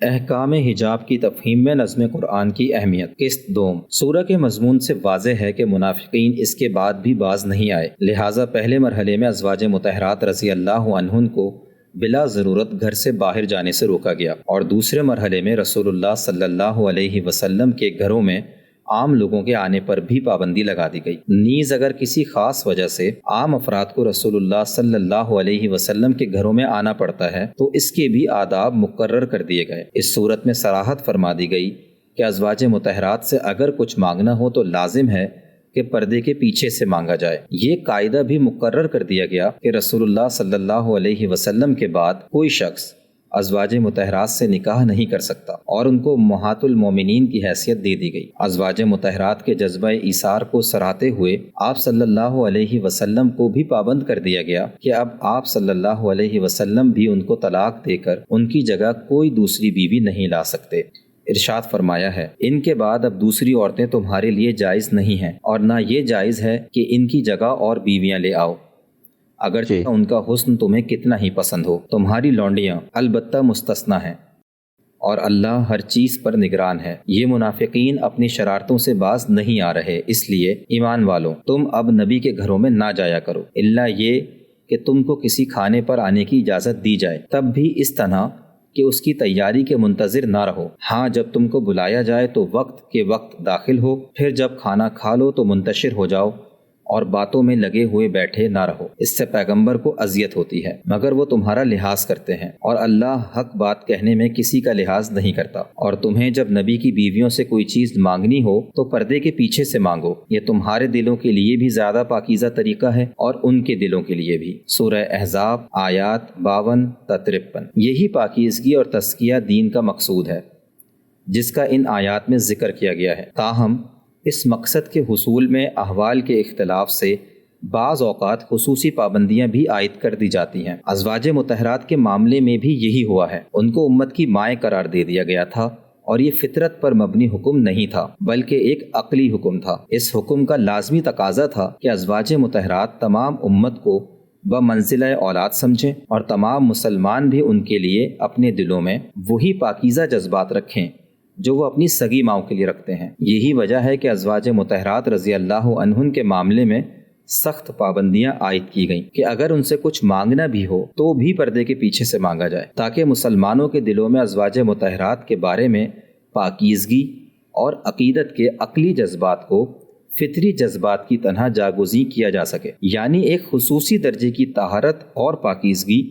احکام حجاب کی تفہیم میں نظم قرآن کی اہمیت۔ قسط دوم، سورہ کے مضمون سے واضح ہے کہ منافقین اس کے بعد بھی باز نہیں آئے، لہٰذا پہلے مرحلے میں ازواج مطہرات رضی اللہ عنہن کو بلا ضرورت گھر سے باہر جانے سے روکا گیا، اور دوسرے مرحلے میں رسول اللہ صلی اللہ علیہ وسلم کے گھروں میں عام لوگوں کے آنے پر بھی پابندی لگا دی گئی۔ نیز اگر کسی خاص وجہ سے عام افراد کو رسول اللہ صلی اللہ علیہ وسلم کے گھروں میں آنا پڑتا ہے تو اس کے بھی آداب مقرر کر دیے گئے۔ اس صورت میں صراحت فرما دی گئی کہ ازواج مطہرات سے اگر کچھ مانگنا ہو تو لازم ہے کہ پردے کے پیچھے سے مانگا جائے۔ یہ قاعدہ بھی مقرر کر دیا گیا کہ رسول اللہ صلی اللہ علیہ وسلم کے بعد کوئی شخص ازواج مطہرات سے نکاح نہیں کر سکتا، اور ان کو امہات المومنین کی حیثیت دے دی گئی۔ ازواج مطہرات کے جذبہ ایثار کو سراہتے ہوئے آپ صلی اللہ علیہ وسلم کو بھی پابند کر دیا گیا کہ اب آپ صلی اللہ علیہ وسلم بھی ان کو طلاق دے کر ان کی جگہ کوئی دوسری بیوی نہیں لا سکتے۔ ارشاد فرمایا ہے، ان کے بعد اب دوسری عورتیں تمہارے لیے جائز نہیں ہیں، اور نہ یہ جائز ہے کہ ان کی جگہ اور بیویاں لے آؤ، اگرچہ ان کا حسن تمہیں کتنا ہی پسند ہو۔ تمہاری لونڈیاں البتہ مستثنیٰ ہیں، اور اللہ ہر چیز پر نگران ہے۔ یہ منافقین اپنی شرارتوں سے باز نہیں آ رہے، اس لیے ایمان والوں تم اب نبی کے گھروں میں نہ جایا کرو، الا یہ کہ تم کو کسی کھانے پر آنے کی اجازت دی جائے، تب بھی اس طرح کہ اس کی تیاری کے منتظر نہ رہو۔ ہاں، جب تم کو بلایا جائے تو وقت کے وقت داخل ہو، پھر جب کھانا کھا لو تو منتشر ہو جاؤ اور باتوں میں لگے ہوئے بیٹھے نہ رہو۔ اس سے پیغمبر کو اذیت ہوتی ہے، مگر وہ تمہارا لحاظ کرتے ہیں، اور اللہ حق بات کہنے میں کسی کا لحاظ نہیں کرتا۔ اور تمہیں جب نبی کی بیویوں سے کوئی چیز مانگنی ہو تو پردے کے پیچھے سے مانگو، یہ تمہارے دلوں کے لیے بھی زیادہ پاکیزہ طریقہ ہے اور ان کے دلوں کے لیے بھی۔ سورہ احزاب آیات 52 تا 53۔ یہی پاکیزگی اور تزکیہ دین کا مقصود ہے جس کا ان آیات میں ذکر کیا گیا ہے۔ تاہم اس مقصد کے حصول میں احوال کے اختلاف سے بعض اوقات خصوصی پابندیاں بھی عائد کر دی جاتی ہیں۔ ازواج مطہرات کے معاملے میں بھی یہی ہوا ہے، ان کو امت کی مائیں قرار دے دیا گیا تھا، اور یہ فطرت پر مبنی حکم نہیں تھا بلکہ ایک عقلی حکم تھا۔ اس حکم کا لازمی تقاضا تھا کہ ازواج مطہرات تمام امت کو بمنزلہ اولاد سمجھیں، اور تمام مسلمان بھی ان کے لیے اپنے دلوں میں وہی پاکیزہ جذبات رکھیں جو وہ اپنی سگی ماؤں کے لیے رکھتے ہیں۔ یہی وجہ ہے کہ ازواج مطہرات رضی اللہ عنہن کے معاملے میں سخت پابندیاں عائد کی گئیں کہ اگر ان سے کچھ مانگنا بھی ہو تو بھی پردے کے پیچھے سے مانگا جائے، تاکہ مسلمانوں کے دلوں میں ازواج مطہرات کے بارے میں پاکیزگی اور عقیدت کے عقلی جذبات کو فطری جذبات کی طرح جاگزیں کیا جا سکے۔ یعنی ایک خصوصی درجے کی طہارت اور پاکیزگی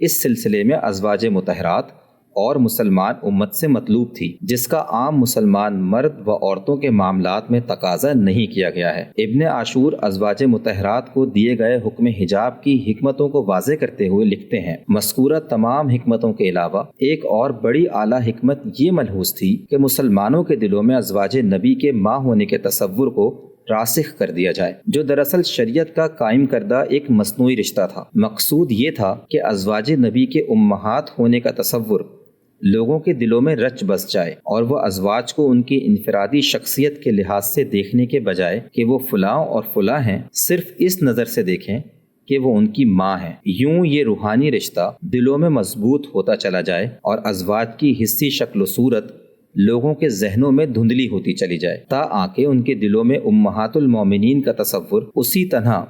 اس سلسلے میں ازواج مطہرات اور مسلمان امت سے مطلوب تھی، جس کا عام مسلمان مرد و عورتوں کے معاملات میں تقاضا نہیں کیا گیا ہے۔ ابن عاشور ازواج مطہرات کو دیے گئے حکم حجاب کی حکمتوں کو واضح کرتے ہوئے لکھتے ہیں، مذکورہ تمام حکمتوں کے علاوہ ایک اور بڑی اعلیٰ حکمت یہ ملحوظ تھی کہ مسلمانوں کے دلوں میں ازواج نبی کے ماں ہونے کے تصور کو راسخ کر دیا جائے، جو دراصل شریعت کا قائم کردہ ایک مصنوعی رشتہ تھا۔ مقصود یہ تھا کہ ازواج نبی کے امہات ہونے کا تصور لوگوں کے دلوں میں رچ بس جائے، اور وہ ازواج کو ان کی انفرادی شخصیت کے لحاظ سے دیکھنے کے بجائے کہ وہ فلاں اور فلاں ہیں، صرف اس نظر سے دیکھیں کہ وہ ان کی ماں ہیں۔ یوں یہ روحانی رشتہ دلوں میں مضبوط ہوتا چلا جائے اور ازواج کی حسی شکل و صورت لوگوں کے ذہنوں میں دھندلی ہوتی چلی جائے، تا آکے ان کے دلوں میں امہات المومنین کا تصور اسی طرح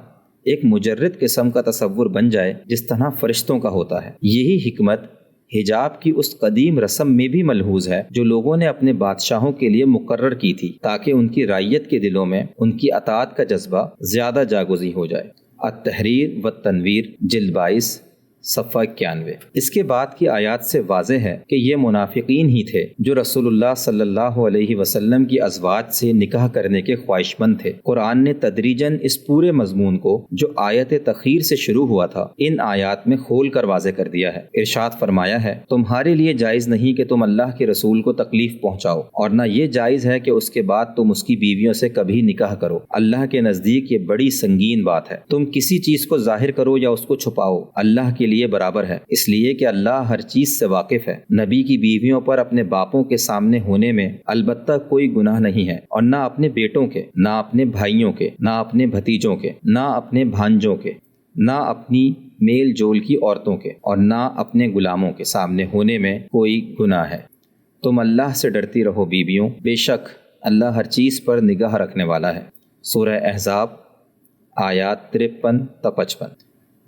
ایک مجرد قسم کا تصور بن جائے جس طرح فرشتوں کا ہوتا ہے۔ یہی حکمت حجاب کی اس قدیم رسم میں بھی ملحوظ ہے جو لوگوں نے اپنے بادشاہوں کے لیے مقرر کی تھی، تاکہ ان کی رعیت کے دلوں میں ان کی اطاعت کا جذبہ زیادہ جاگزیں ہو جائے۔ التحریر والتنویر جلد 22 صفحہ 91۔ اس کے بعد کی آیات سے واضح ہے کہ یہ منافقین ہی تھے جو رسول اللہ صلی اللہ علیہ وسلم کی ازواج سے نکاح کرنے کے خواہش مند تھے۔ قرآن نے تدریجاً اس پورے مضمون کو جو آیت تخیر سے شروع ہوا تھا ان آیات میں کھول کر واضح کر دیا ہے۔ ارشاد فرمایا ہے، تمہارے لیے جائز نہیں کہ تم اللہ کے رسول کو تکلیف پہنچاؤ، اور نہ یہ جائز ہے کہ اس کے بعد تم اس کی بیویوں سے کبھی نکاح کرو۔ اللہ کے نزدیک یہ بڑی سنگین بات ہے۔ تم کسی چیز کو ظاہر کرو یا اس کو چھپاؤ، اللہ کے لیے برابر ہے، اس لیے کہ اللہ ہر چیز سے واقف ہے۔ نبی کی بیویوں پر اپنے باپوں کے سامنے ہونے میں البتہ کوئی گناہ نہیں ہے، اور نہ اپنے بیٹوں کے، نہ اپنے بھائیوں کے، نہ اپنے بھتیجوں کے، نہ اپنے بھانجوں کے، نہ اپنی میل جول کی عورتوں کے، اور نہ اپنے غلاموں کے سامنے ہونے میں کوئی گناہ ہے۔ تم اللہ سے ڈرتی رہو بیویوں، بے شک اللہ ہر چیز پر نگاہ رکھنے والا ہے۔ سورہ احزاب آیات 53 تا 55۔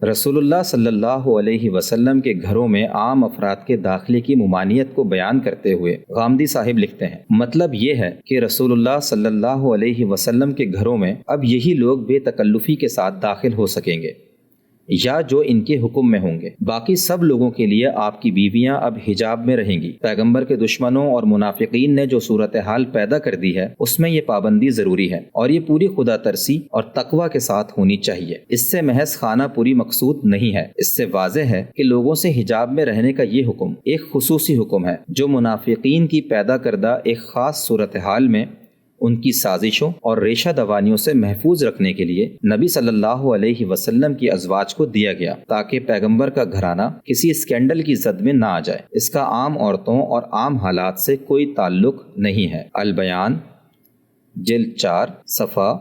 رسول اللہ صلی اللہ علیہ وسلم کے گھروں میں عام افراد کے داخلے کی ممانعت کو بیان کرتے ہوئے غامدی صاحب لکھتے ہیں، مطلب یہ ہے کہ رسول اللہ صلی اللہ علیہ وسلم کے گھروں میں اب یہی لوگ بے تکلفی کے ساتھ داخل ہو سکیں گے یا جو ان کے حکم میں ہوں گے، باقی سب لوگوں کے لیے آپ کی بیویاں اب حجاب میں رہیں گی۔ پیغمبر کے دشمنوں اور منافقین نے جو صورتحال پیدا کر دی ہے اس میں یہ پابندی ضروری ہے، اور یہ پوری خدا ترسی اور تقوی کے ساتھ ہونی چاہیے۔ اس سے محض خانہ پوری مقصود نہیں ہے، اس سے واضح ہے کہ لوگوں سے حجاب میں رہنے کا یہ حکم ایک خصوصی حکم ہے جو منافقین کی پیدا کردہ ایک خاص صورتحال میں ان کی سازشوں اور ریشہ دوانیوں سے محفوظ رکھنے کے لیے نبی صلی اللہ علیہ وسلم کی ازواج کو دیا گیا، تاکہ پیغمبر کا گھرانہ کسی اسکینڈل کی زد میں نہ آ جائے۔ اس کا عام عورتوں اور عام حالات سے کوئی تعلق نہیں ہے۔ البیان جلد 4 صفحہ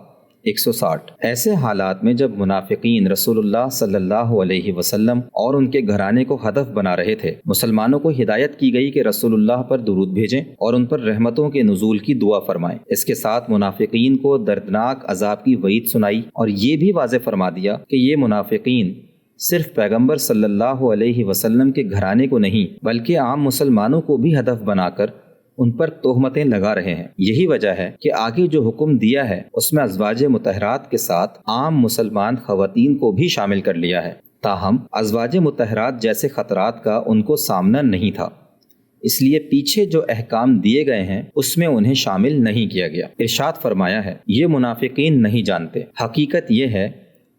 160۔ ایسے حالات میں جب منافقین رسول اللہ صلی اللہ علیہ وسلم اور ان کے گھرانے کو ہدف بنا رہے تھے، مسلمانوں کو ہدایت کی گئی کہ رسول اللہ پر درود بھیجیں اور ان پر رحمتوں کے نزول کی دعا فرمائیں۔ اس کے ساتھ منافقین کو دردناک عذاب کی وعید سنائی اور یہ بھی واضح فرما دیا کہ یہ منافقین صرف پیغمبر صلی اللہ علیہ وسلم کے گھرانے کو نہیں بلکہ عام مسلمانوں کو بھی ہدف بنا کر ان پر تہمتیں لگا رہے ہیں۔ یہی وجہ ہے کہ آگے جو حکم دیا ہے اس میں ازواج مطہرات کے ساتھ عام مسلمان خواتین کو بھی شامل کر لیا ہے، تاہم ازواج مطہرات جیسے خطرات کا ان کو سامنا نہیں تھا، اس لیے پیچھے جو احکام دیے گئے ہیں اس میں انہیں شامل نہیں کیا گیا۔ ارشاد فرمایا ہے، یہ منافقین نہیں جانتے، حقیقت یہ ہے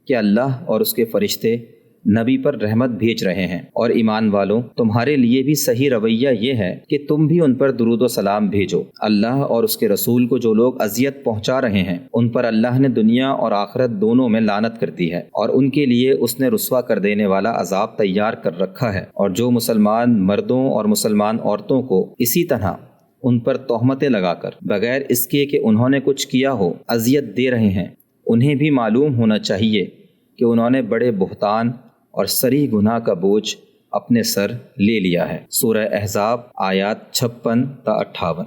کہ اللہ اور اس کے فرشتے نبی پر رحمت بھیج رہے ہیں، اور ایمان والوں تمہارے لیے بھی صحیح رویہ یہ ہے کہ تم بھی ان پر درود و سلام بھیجو۔ اللہ اور اس کے رسول کو جو لوگ اذیت پہنچا رہے ہیں ان پر اللہ نے دنیا اور آخرت دونوں میں لعنت کر دی ہے، اور ان کے لیے اس نے رسوا کر دینے والا عذاب تیار کر رکھا ہے۔ اور جو مسلمان مردوں اور مسلمان عورتوں کو اسی طرح ان پر تہمتیں لگا کر بغیر اس کے کہ انہوں نے کچھ کیا ہو اذیت دے رہے ہیں، انہیں بھی معلوم ہونا چاہیے کہ انہوں نے بڑے بہتان اور صریح گناہ کا بوجھ اپنے سر لے لیا ہے۔ سورہ احزاب آیات 56 تا 58۔